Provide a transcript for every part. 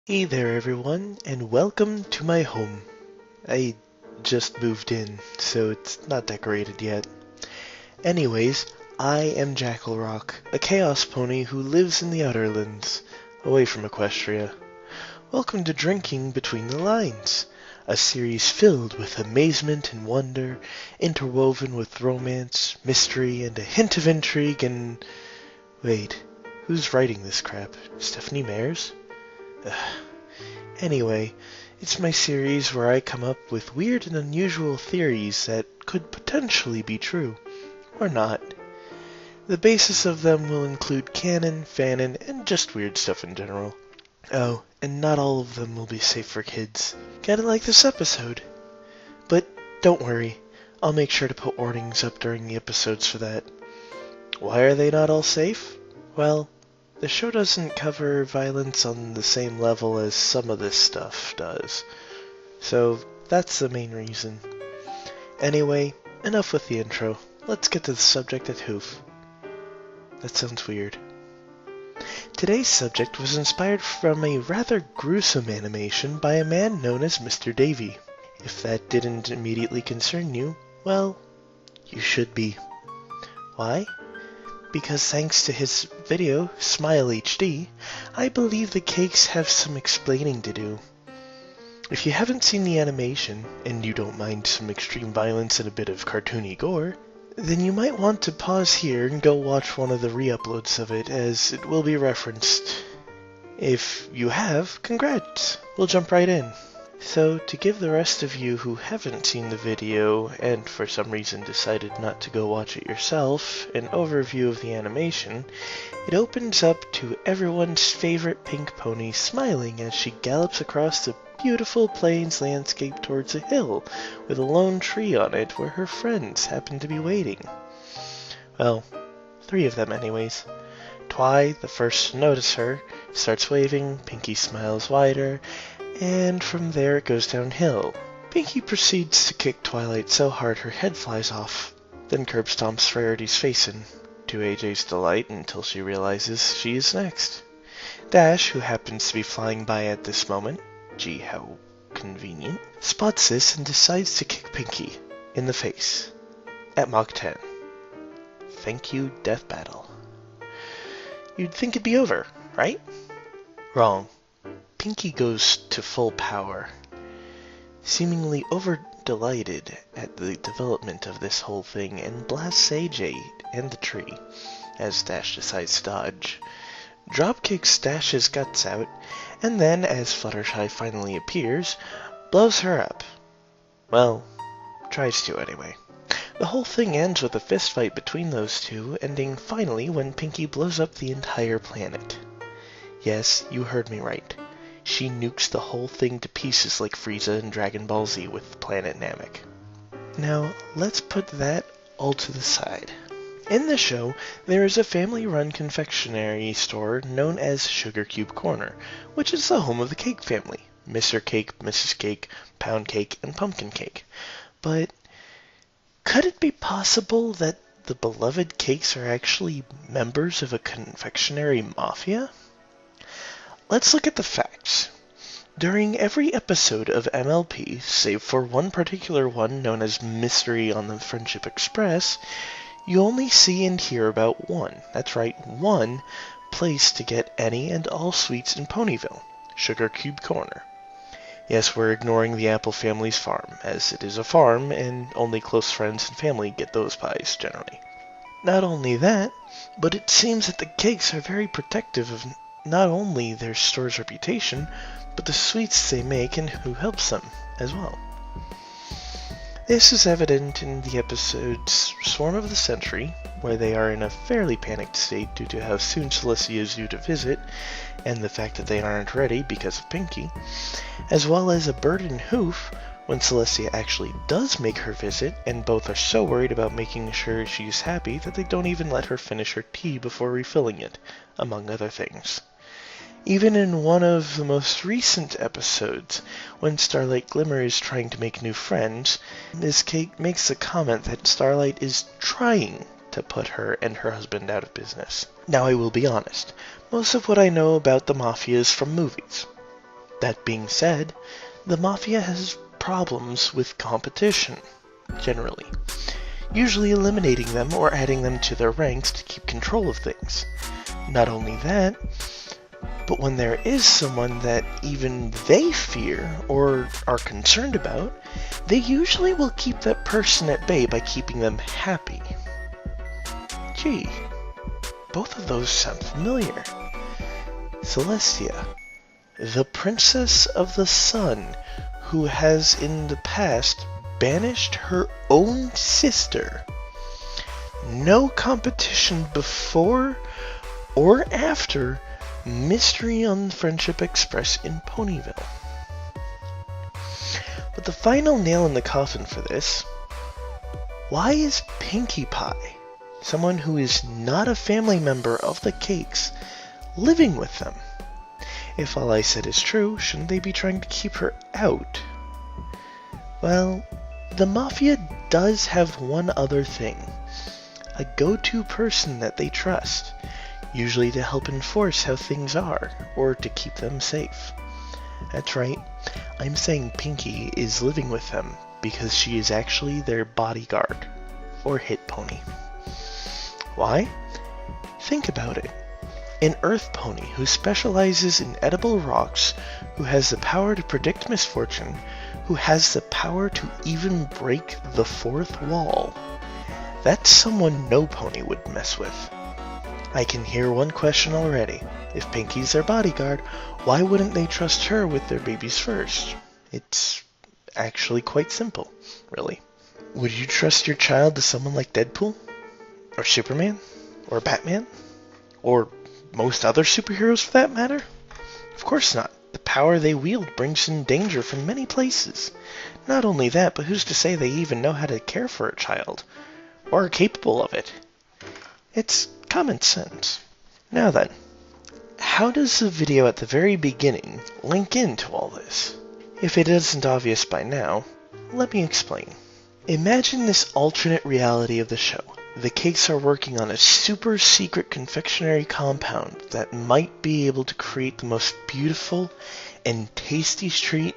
Hey there everyone, and welcome to my home. I just moved in, so it's not decorated yet. Anyways, I am Jackal, a chaos pony who lives in the Outerlands, away from Equestria. Welcome to Drinking Between the Lines, a series filled with amazement and wonder, interwoven with romance, mystery, and a hint of intrigue and... Wait, who's writing this crap? Stephanie Mayers? Anyway, it's my series where I come up with weird and unusual theories that could potentially be true, or not. The basis of them will include canon, fanon, and just weird stuff in general. Oh, and not all of them will be safe for kids. Kinda like this episode. But don't worry, I'll make sure to put warnings up during the episodes for that. Why are they not all safe? Well, the show doesn't cover violence on the same level as some of this stuff does, so that's the main reason. Anyway, enough with the intro. Let's get to the subject at hoof. That sounds weird. Today's subject was inspired from a rather gruesome animation by a man known as Mr. Davy. If that didn't immediately concern you, well, you should be. Why? Because thanks to his video, Smile HD, I believe the cakes have some explaining to do. If you haven't seen the animation, and you don't mind some extreme violence and a bit of cartoony gore, then you might want to pause here and go watch one of the re-uploads of it, as it will be referenced. If you have, congrats! We'll jump right in. So, to give the rest of you who haven't seen the video, and for some reason decided not to go watch it yourself, an overview of the animation, it opens up to everyone's favorite pink pony smiling as she gallops across the beautiful plains landscape towards a hill with a lone tree on it where her friends happen to be waiting. Well, 3 of them anyways. Twi, the first to notice her, starts waving, Pinky smiles wider, and from there it goes downhill. Pinky proceeds to kick Twilight so hard her head flies off, then curb stomps Rarity's face in, to AJ's delight until she realizes she is next. Dash, who happens to be flying by at this moment, gee how convenient, spots this and decides to kick Pinky in the face at Mach 10. Thank you, Death Battle. You'd think it'd be over, right? Wrong. Pinky goes to full power, seemingly over-delighted at the development of this whole thing, and blasts AJ and the tree, as Dash decides to dodge. Dropkicks Dash's guts out, and then, as Fluttershy finally appears, blows her up. Well, tries to anyway. The whole thing ends with a fistfight between those two, ending finally when Pinky blows up the entire planet. Yes, you heard me right. She nukes the whole thing to pieces like Frieza in Dragon Ball Z with Planet Namek. Now, let's put that all to the side. In the show, there is a family-run confectionery store known as Sugar Cube Corner, which is the home of the cake family, Mr. Cake, Mrs. Cake, Pound Cake, and Pumpkin Cake. But could it be possible that the beloved cakes are actually members of a confectionery mafia? Let's look at the facts. During every episode of MLP, save for one particular one known as Mystery on the Friendship Express, you only see and hear about one, that's right, one place to get any and all sweets in Ponyville, Sugar Cube Corner. Yes, we're ignoring the Apple family's farm, as it is a farm and only close friends and family get those pies generally. Not only that, but it seems that the cakes are very protective of not only their store's reputation, but the sweets they make and who helps them as well. This is evident in the episodes Swarm of the Century, where they are in a fairly panicked state due to how soon Celestia is due to visit, and the fact that they aren't ready because of Pinky, as well as A Bird and Hoof, when Celestia actually does make her visit, and both are so worried about making sure she's happy that they don't even let her finish her tea before refilling it, among other things. Even in one of the most recent episodes, when Starlight Glimmer is trying to make new friends, Ms. Cake makes a comment that Starlight is trying to put her and her husband out of business. Now I will be honest, most of what I know about the Mafia is from movies. That being said, the Mafia has problems with competition, generally, usually eliminating them or adding them to their ranks to keep control of things. Not only that, but when there is someone that even they fear or are concerned about, they usually will keep that person at bay by keeping them happy. Gee, both of those sound familiar. Celestia, the Princess of the Sun, who has in the past banished her own sister. No competition before or after Mystery on Friendship Express in Ponyville. But the final nail in the coffin for this, why is Pinkie Pie, someone who is not a family member of the Cakes, living with them? If all I said is true, shouldn't they be trying to keep her out? Well, the Mafia does have one other thing. A go-to person that they trust, usually to help enforce how things are, or to keep them safe. That's right, I'm saying Pinkie is living with them because she is actually their bodyguard, or hit pony. Why? Think about it. An earth pony who specializes in edible rocks, who has the power to predict misfortune, who has the power to even break the fourth wall. That's someone no pony would mess with. I can hear one question already. If Pinkie's their bodyguard, why wouldn't they trust her with their babies first? It's actually quite simple, really. Would you trust your child to someone like Deadpool? Or Superman? Or Batman? Or most other superheroes for that matter? Of course not. The power they wield brings in danger from many places. Not only that, but who's to say they even know how to care for a child? Or are capable of it? It's common sense. Now then, how does the video at the very beginning link into all this? If it isn't obvious by now, let me explain. Imagine this alternate reality of the show. The Cakes are working on a super secret confectionery compound that might be able to create the most beautiful and tasty treat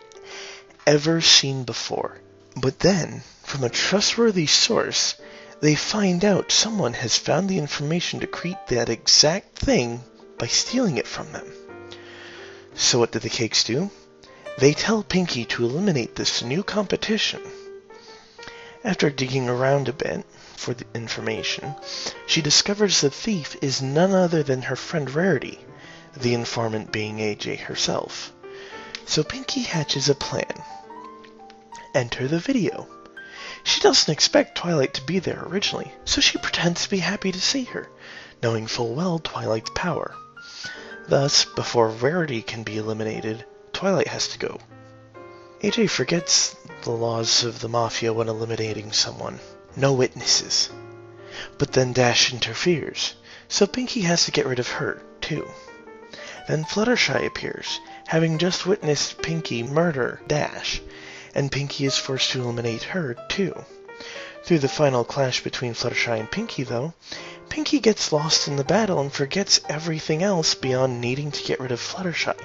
ever seen before. But then, from a trustworthy source, they find out someone has found the information to create that exact thing by stealing it from them. So what do the Cakes do? They tell Pinkie to eliminate this new competition. After digging around a bit for the information, she discovers the thief is none other than her friend Rarity, the informant being AJ herself. So Pinkie hatches a plan. Enter the video. She doesn't expect Twilight to be there originally, so she pretends to be happy to see her, knowing full well Twilight's power. Thus, before Rarity can be eliminated, Twilight has to go. AJ forgets the laws of the Mafia when eliminating someone. No witnesses. But then Dash interferes, so Pinkie has to get rid of her, too. Then Fluttershy appears, having just witnessed Pinkie murder Dash, and Pinkie is forced to eliminate her, too. Through the final clash between Fluttershy and Pinkie, though, Pinkie gets lost in the battle and forgets everything else beyond needing to get rid of Fluttershy,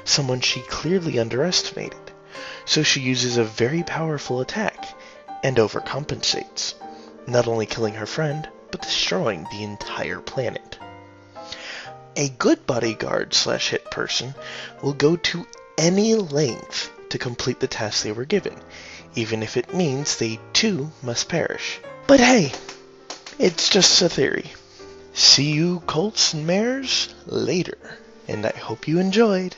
someone she clearly underestimated. So she uses a very powerful attack, and overcompensates, not only killing her friend, but destroying the entire planet. A good bodyguard/hit person will go to any length to complete the task they were given, even if it means they too must perish. But hey, it's just a theory. See you colts and mares later, and I hope you enjoyed.